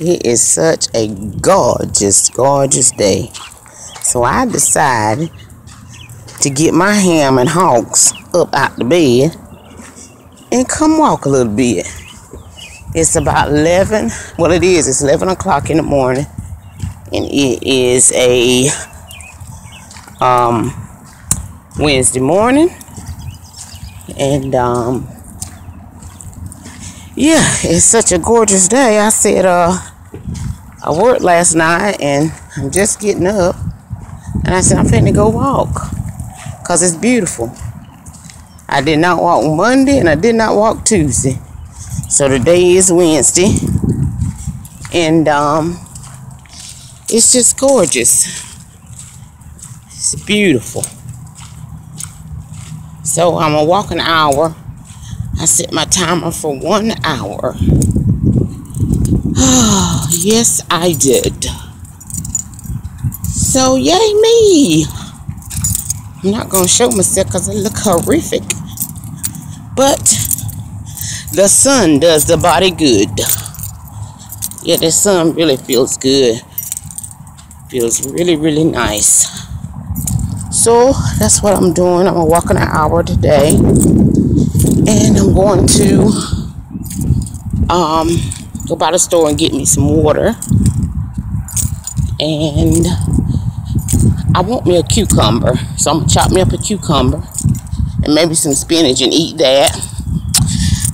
It is such a gorgeous, gorgeous day. So I decided to get my ham and hogs up out the bed and come walk a little bit. It's about 11. Well, it's 11 o'clock in the morning. And it is a Wednesday morning. And yeah, it's such a gorgeous day. I said I worked last night and I'm just getting up. And I said I'm finna go walk. Because it's beautiful. I did not walk Monday and I did not walk Tuesday. So today is Wednesday. And it's just gorgeous. It's beautiful. So I'm gonna walk an hour. I set my timer for 1 hour. Oh, yes, I did. So, yay me. I'm not going to show myself because I look horrific. But the sun does the body good. Yeah, the sun really feels good. Feels really, really nice. So, that's what I'm doing. I'm going to walk an hour today. And I'm going to go by the store and get me some water. And I want me a cucumber. So I'm going to chop me up a cucumber and maybe some spinach and eat that.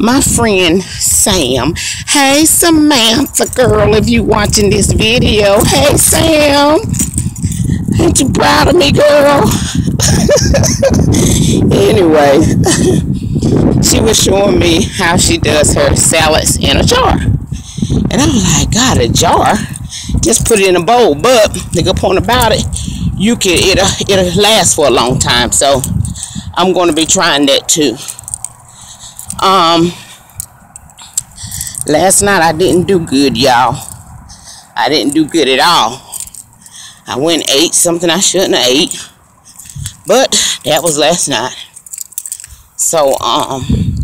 My friend Sam. Hey, Samantha, girl, if you watching this video. Hey, Sam. Ain't you proud of me, girl? Anyway. She was showing me how she does her salads in a jar. And I'm like, God, a jar? Just put it in a bowl. But the good point about it, it'll last for a long time. So I'm going to be trying that too. Last night I didn't do good, y'all. I didn't do good at all. I went and ate something I shouldn't have ate. But that was last night. So,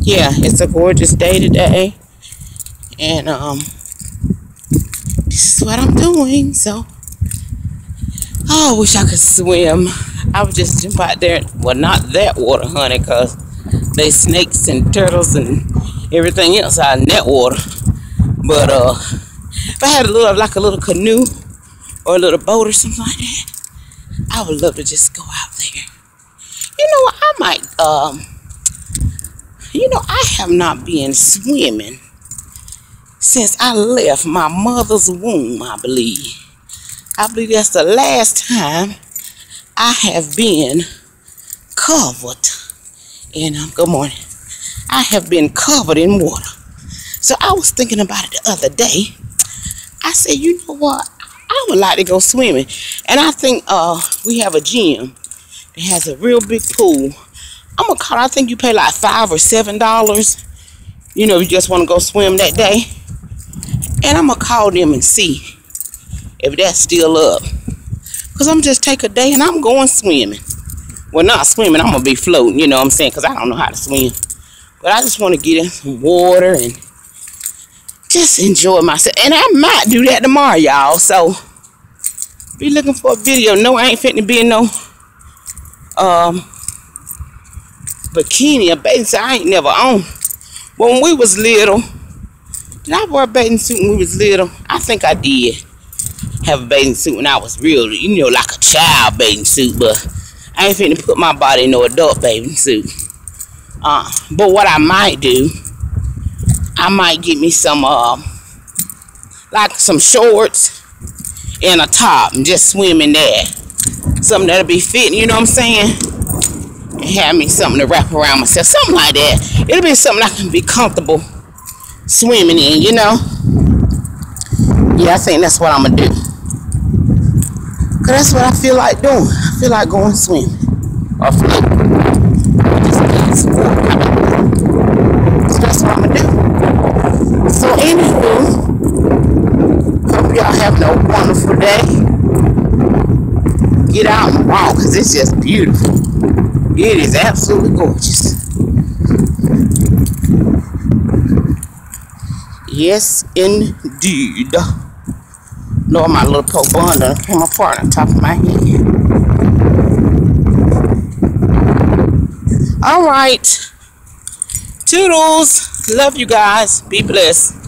yeah, it's a gorgeous day today. And, this is what I'm doing. So, oh, I wish I could swim. I would just jump out there. Well, not that water, honey, because they snakes and turtles and everything else out in that water. But, if I had a little canoe or a little boat or something like that, I would love to just go out there. You know what? I might, I have not been swimming since I left my mother's womb, I believe. I believe that's the last time I have been covered in, good morning. I have been covered in water. So I was thinking about it the other day. I said, you know what? I would like to go swimming. And I think we have a gym that has a real big pool. I'm gonna call. I think you pay like $5 or $7. You know, you just want to go swim that day. And I'm gonna call them and see if that's still up. Cause I'm just take a day and I'm going swimming. Well, not swimming. I'm gonna be floating. You know what I'm saying? Cause I don't know how to swim. But I just want to get in some water and just enjoy myself. And I might do that tomorrow, y'all. So be looking for a video. No, I ain't fitting to be in no bikini or bathing suit. I ain't never on. When we was little, did I wear a bathing suit when we was little? I think I did have a bathing suit when I was real, like a child bathing suit. But I ain't finna put my body in no adult bathing suit. But what I might do, I might get me some like some shorts and a top and just swim in there. Something that'll be fitting, you know what I'm saying? And have me something to wrap around myself. Something like that. It'll be something I can be comfortable swimming in, you know? Yeah, I think that's what I'm going to do. Because that's what I feel like doing. I feel like going swimming. Or floating. Just getting some water. So that's what I'm going to do. So anywho, hope y'all having a wonderful day. Get out and walk because it's just beautiful. It is absolutely gorgeous. Yes, indeed. Lord, my little poke bun done came apart on top of my head. All right. Toodles. Love you guys. Be blessed.